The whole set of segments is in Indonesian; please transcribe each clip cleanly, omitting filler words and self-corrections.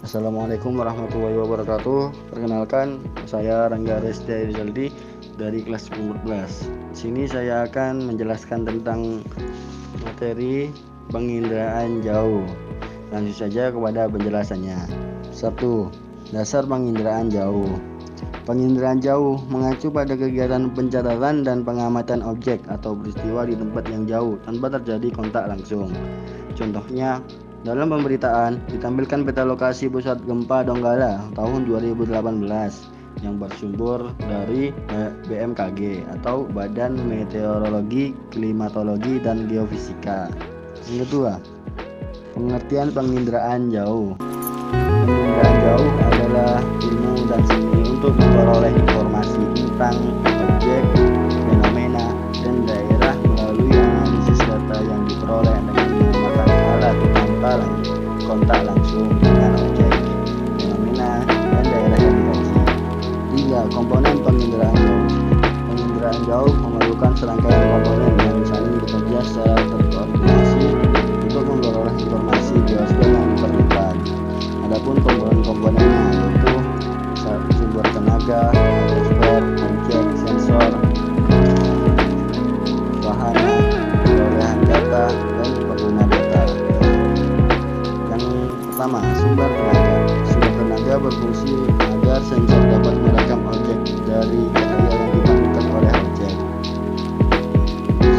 Assalamualaikum warahmatullahi wabarakatuh. Perkenalkan, saya Rangga Resta Rizaldi dari kelas 14. Di sini saya akan menjelaskan tentang materi penginderaan jauh. Langsung saja kepada penjelasannya. 1. Dasar penginderaan jauh. Penginderaan jauh mengacu pada kegiatan pencatatan dan pengamatan objek atau peristiwa di tempat yang jauh tanpa terjadi kontak langsung. Contohnya, dalam pemberitaan ditampilkan peta lokasi pusat gempa Donggala tahun 2018 yang bersumber dari BMKG atau Badan Meteorologi, Klimatologi, dan Geofisika. Yang kedua, pengertian penginderaan jauh. Penginderaan jauh adalah ilmu dan seni untuk memperoleh informasi tentang objek, fenomena, dan daerah melalui analisis data yang diperoleh dengan menggunakan alat tanpa kontak langsung dengan objek, fenomena, dan daerah yang dikaji. 3. Komponen penginderaan jauh. Penginderaan jauh memerlukan serangkaian komponen yang saling bekerja secara terkoordinasi untuk memperoleh informasi geospasial yang diperlukan. Adapun komponen-komponennya yaitu sumber tenaga, atmosfer, objek, sensor, wahana, perolehan data, dan pengguna data. Yang pertama, sumber tenaga. Sumber tenaga berfungsi agar sensor dapat merekam objek dari cahaya yang dipantulkan oleh objek.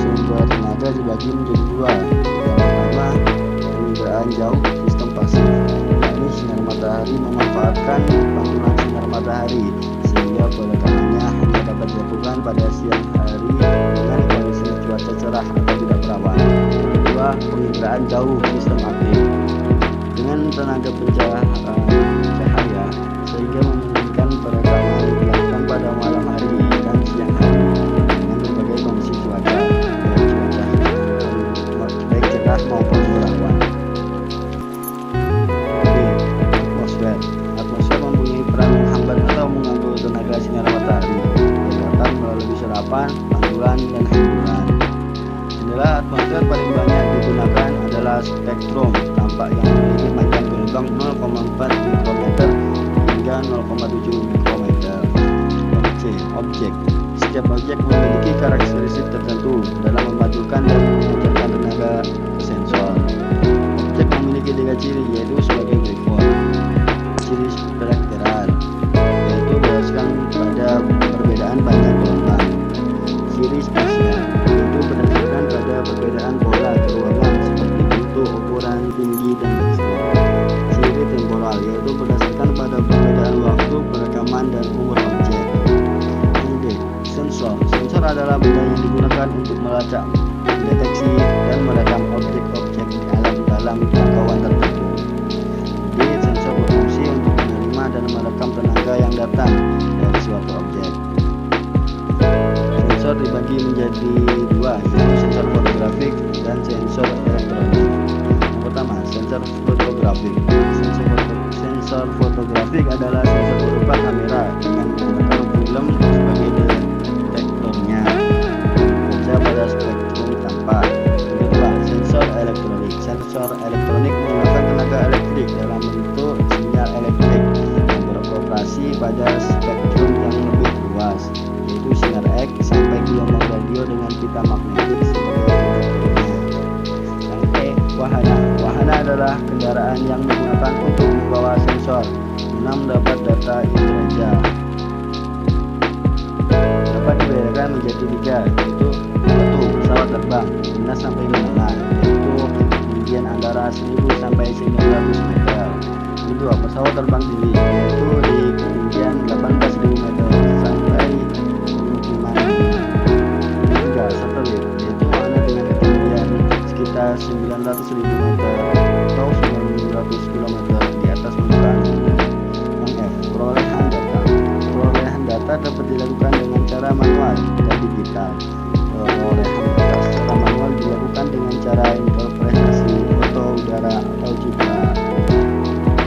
Sumber tenaga dibagi menjadi dua. Yang pertama, penginderaan jauh sistem pasif. Sinar matahari memanfaatkan pantulan sinar matahari sehingga penekanannya hanya dapat dilakukan pada siang hari dengan kondisi cuaca cerah atau tidak berawan. Kedua, penginderaan jauh sistem aktif dengan tenaga cahaya sehingga memungkinkan perekaman dilakukan pada malam hari dan siang hari dengan berbagai kondisi cuaca baik cerah maupun berawan. Atmosfer mempunyai peran menghambat atau mengganggu tenaga sinar matahari yang datang melalui serapan, pantulan, dan hembusan. Jendela atmosfer paling banyak digunakan adalah spektrum tampak yang memiliki panjang gelombang 0,4 mikrometer hingga 0,7 mikrometer. Objek. Setiap objek memiliki karakteristik tertentu dalam memantul-kan dan memancarkan tenaga ke sensor. Objek memiliki 3 ciri, yaitu sebagai berikut. Ciri spektural, yaitu berdasarkan pada perbedaan panjang gelombang. Ciri spasial, yaitu berdasarkan pada perbedaan pola keruangan seperti bentuk, ukuran, tinggi, dan tekstur. Ciri temporal, yaitu berdasarkan pada perbedaan waktu perekaman dan umur objek. Sensor adalah benda yang digunakan untuk melacak, mendeteksi, dan merekam objek-objek di alam dalam jangkauan tertentu. Sensor berfungsi untuk menerima dan merekam tenaga yang datang dari suatu objek. Sensor dibagi menjadi dua, yaitu sensor fotografik dan sensor elektronik. Yang pertama, sensor fotografik. Sensor fotografik adalah sensor berupa kamera dengan menggunakan film sebagai detektornya bekerja pada spektrum tampak. Kedua, sensor elektronik. Sensor elektronik menggunakan tenaga elektrik dalam bentuk sinyal elektrik yang beroperasi pada spektrum yang lebih luas, yaitu sinar X sampai gelombang radio dengan pita magnetik sebagai detektornya. Yang wahana. Wahana adalah kendaraan yang digunakan untuk membawa sensor guna mendapat data indera. Dapat dibedakan menjadi 3, yaitu 1. Pesawat terbang dinas sampai menengah, yaitu ketinggian antara 1000 sampai 900 meter. Kedua, pesawat terbang tinggi, yaitu di ketinggian 18.000 meter sampai pemukiman. Ketiga, satelit, yaitu mana dengan ketinggian sekitar 900.000 meter atau 900 km di atas permukaan bumi. Yang F, perolehan data. Perolehan data dapat dilakukan dengan cara manual dan digital. Perolehan data secara manual dilakukan dengan cara interpretasi foto udara atau citra.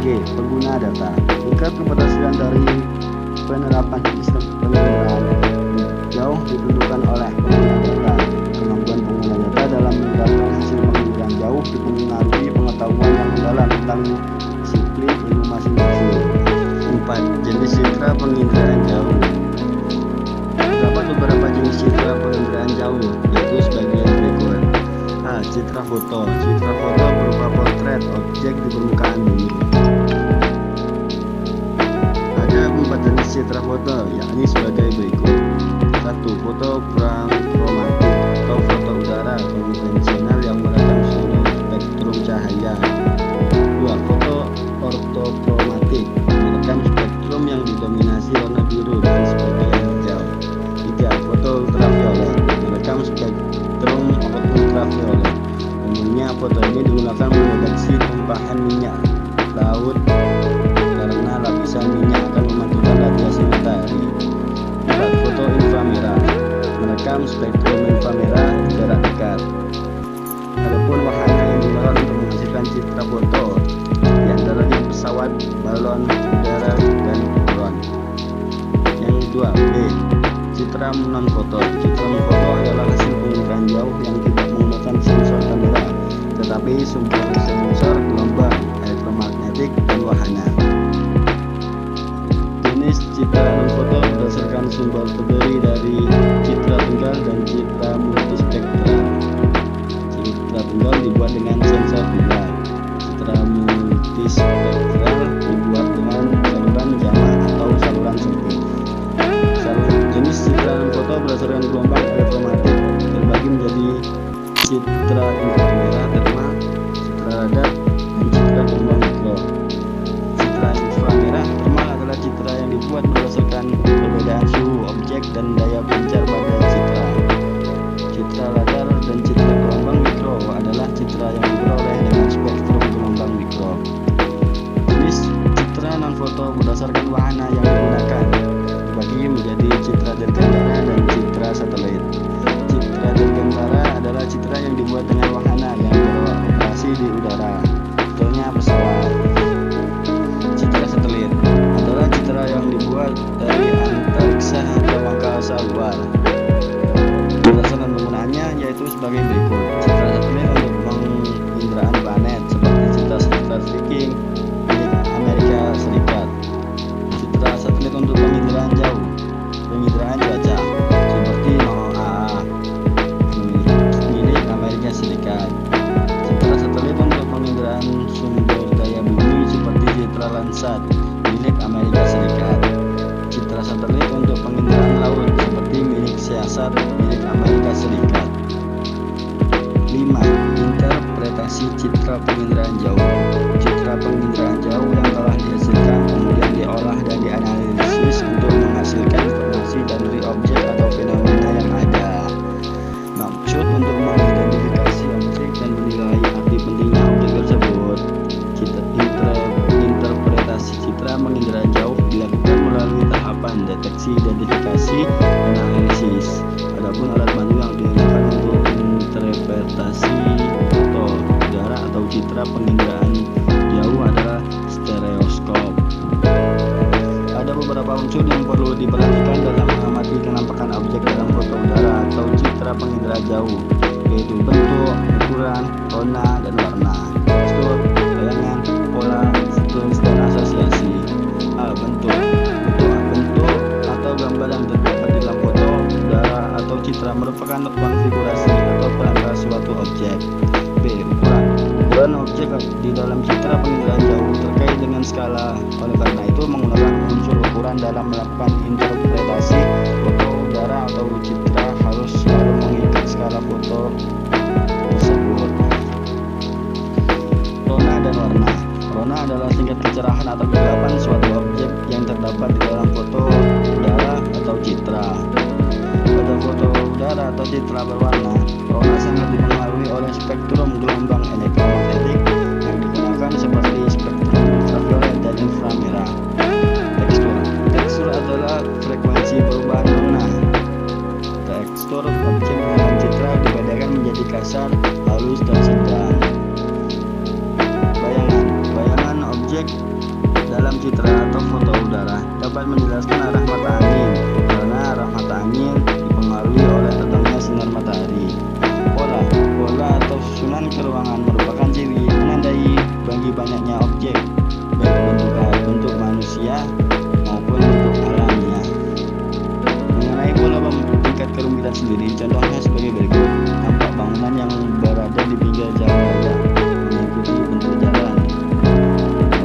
G. Pengguna data. Tingkat keberhasilan dari penerapan sistem penginderaan jauh ditentukan oleh pengguna data. Kemampuan pengguna data dalam mendapatkan hasil penginderaan jauh dipengaruhi pengetahuan yang mendalam tentang disiplin ilmu foto. Citra foto berupa potret objek di permukaan bumi. Ada 4 jenis citra foto, yakni sebagai berikut. 1. Foto prakromatik atau foto udara konvensional yang merekam seluruh spektrum cahaya. 2. Foto ortokromatik merekam spektrum yang didominasi warna biru dan sebagian hijau. 3. Foto ultraviolet merekam spektrum ultraviolet. Umumnya foto ini digunakan mendeteksi tumpahan minyak laut karena lapisan minyak akan memantulkan radiasi matahari. 4. Foto inframerah merekam spektrum inframerah jarak dekat. Adapun wahana yang digunakan untuk menghasilkan citra foto diantaranya pesawat, balon udara, dan drone. Yang kedua, B. Citra non foto. Citra non foto adalah hasil penginderaan jauh yang tidak menggunakan sensor kamera, tetapi sumber sensor gelombang elektromagnetik dan wahana. Jenis citra non foto berdasarkan sumber terdiri dari citra tunggal dan citra multispektral. Citra tunggal dibuat dengan sensor tunggal. Citra multispektral dibuat dengan saluran gamma atau saluran sempit. Jenis citra non foto berdasarkan gelombang elektromagnetik terbagi menjadi citra inframerah termal, citra radar, dan citra gelombang mikro. Citra inframerah termal adalah citra yang dibuat berdasarkan perbedaan suhu objek dan daya pancar pada citra. Citra radar dan citra gelombang mikro adalah citra yang diperoleh dengan spektrum gelombang mikro. Jenis citra non foto berdasarkan wahana yang digunakan dibagi menjadi citra dirgantara dan citra satelit. Citra dirgantara adalah citra yang dibuat dengan wahana yang beroperasi di udara, contohnya pesawat. Citra satelit adalah citra yang dibuat dari antariksa atau angkasa luar. Berdasarkan penggunaannya yaitu sebagai berikut. Citra satelit untuk penginderaan planet seperti citra satelit Viking milik Amerika Serikat. Citra satelit untuk penginderaan jauh, penginderaan cuaca seperti NOAA milik Amerika Serikat. Citra satelit untuk penginderaan sumber daya bumi seperti citra Landsat milik Amerika Serikat. Citra satelit untuk penginderaan laut seperti milik SEASAT milik Amerika Serikat. 5. Interpretasi citra penginderaan jauh. Citra penginderaan jauh yang telah dihasilkan kemudian diolah dan dianalisis untuk menghasilkan informasi dari objek atau fenomena yang ada. Maksud untuk mengidentifikasi objek dan menilai arti pentingnya objek tersebut. Interpretasi citra penginderaan jauh dilakukan melalui tahapan deteksi, identifikasi, dan analisis. Adapun alat bantu yang digunakan untuk interpretasi foto udara atau citra penginderaan jauh adalah stereoskop. Ada beberapa unsur yang perlu diperhatikan dalam mengamati kenampakan objek dalam foto udara atau citra penginderaan jauh, yaitu bentuk, ukuran, warna, dan warna, tekstur, bayangan, pola, sequence, dan asosiasi. Bentuk atau gambar yang terdapat di dalam foto udara atau citra merupakan konfigurasi atau kerangka suatu objek. B. Ukuran objek di dalam citra penginderaan jauh terkait dengan skala. Oleh karena itu, menggunakan unsur ukuran dalam melakukan interpretasi foto udara atau citra harus selalu mengikat skala foto tersebut. Rona dan warna. Rona adalah tingkat kecerahan atau kegelapan suatu objek yang terdapat di dalam foto udara atau citra. Pada foto udara atau citra berwarna, rona sangat dipengaruhi oleh spektrum gelombang elektromagnetik yang digunakan seperti spektrum ultraviolet dan inframerah. Tekstur adalah frekuensi perubahan warna. Tekstur objek dalam citra dibedakan menjadi kasar, halus, dan sedang. Bayangan objek dalam citra atau foto udara dapat menjelaskan arah mata angin karena arah mata angin dipengaruhi oleh datangnya sinar matahari. Pola atau susunan ke ruangan merupakan ciri menandai bagi banyaknya objek, baik bentuk manusia maupun bentuk alamnya. Mengenai pola tingkat kerumitan sendiri, contohnya sebagai berikut. Tampak bangunan yang berada di pinggir jalan raya, mengikuti bentuk jalan.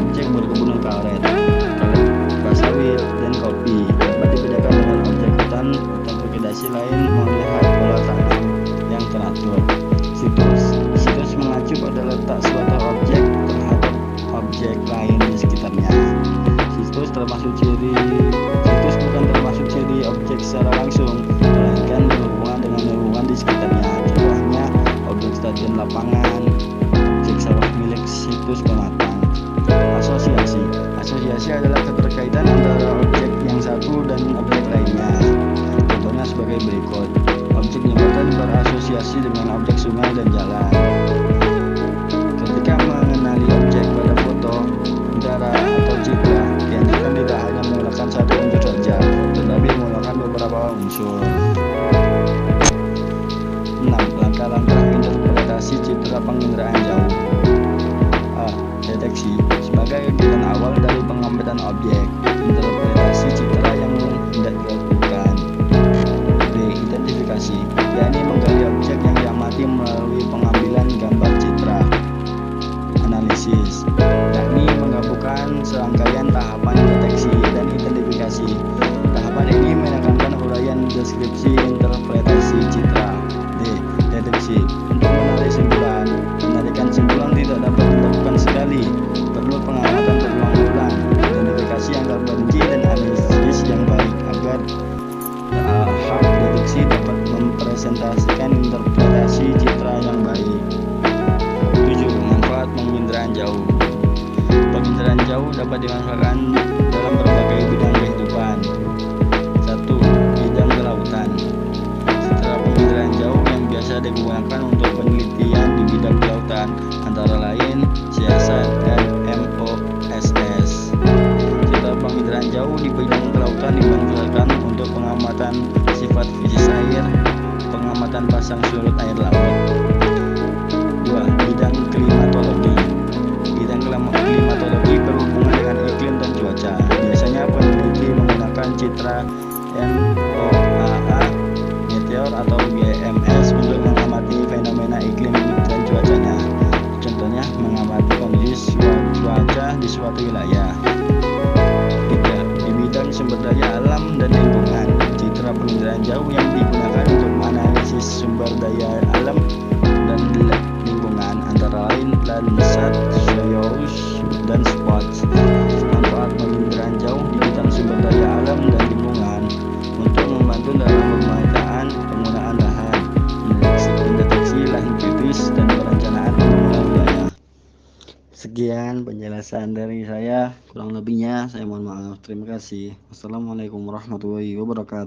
Objek berkebunan karet, kelapa sawit, dan kopi dapat dibedakan dengan objek hutan atau vegetasi lain melihat pola tanam yang teratur. Situs mengacu pada letak suatu objek terhadap objek lain di sekitarnya. Situs bukan termasuk ciri objek secara langsung, melainkan berhubungan dengan lingkungan di sekitarnya. Contohnya objek stadion lapangan, objek sawah milik situs pendatang. Asosiasi adalah keterkaitan antara objek yang satu dan objek lainnya. Contohnya sebagai berikut: objek jembatan berasosiasi dengan objek sungai dan jalan. Ketika mengenali objek pada foto, udara, atau citra, dianjurkan tidak hanya menggunakan satu unsur saja, tetapi menggunakan beberapa unsur. 6. Langkah-langkah interpretasi citra penginderaan jauh. A. Deteksi sebagai kegiatan awal dari pengamatan objek. Interpretasi citra yang hendak dilakukan. B. Identifikasi, yakni menggali objek yang diamati melalui pengambilan gambar citra. Analisis, yakni menggabungkan serangkaian tahapan deteksi dan identifikasi. Tahapan ini menekankan uraian deskripsi interpretasi citra. D. Deduksi, untuk menarik simpulan. Penarikan simpulan tidak dapat dilakukan sekali, perlu pengamatan berulang-ulang, identifikasi yang terperinci, dan analisis yang baik agar tahap deduksi dapat mempresentasikan interpretasi citra yang baik. 7. Manfaat penginderaan jauh. Penginderaan jauh dapat dimanfaatkan dalam berbagai bidang kehidupan. 1. Bidang kelautan. Citra penginderaan jauh yang biasa digunakan untuk penelitian di bidang kelautan antara lain siasat dan MOSS. Citra penginderaan jauh di bidang kelautan dimanfaatkan untuk pengamatan sifat fisik air, pengamatan pasang surut air laut. 2. Bidang klimatologi. Bidang klimatologi berhubungan dengan iklim dan cuaca. Biasanya peneliti menggunakan citra NOAA, meteor, atau GMS untuk mengamati fenomena iklim dan cuacanya. Contohnya mengamati kondisi cuaca di suatu wilayah. 3. Di bidang sumber daya alam dan lingkungan. Citra penginderaan jauh yang digunakan untuk menganalisis sumber daya alam dan lingkungan antara lain Landsat, Soyuz, dan Spots. Manfaat penginderaan jauh di bidang sumber daya alam dan lingkungan untuk membantu dalam pemetaan penggunaan lahan, mendeteksi lahan kritis, dan perencanaan pembangunan wilayah. Sekian penjelasan dari saya, kurang lebihnya saya mohon maaf. Terima kasih. Wassalamualaikum warahmatullahi wabarakatuh.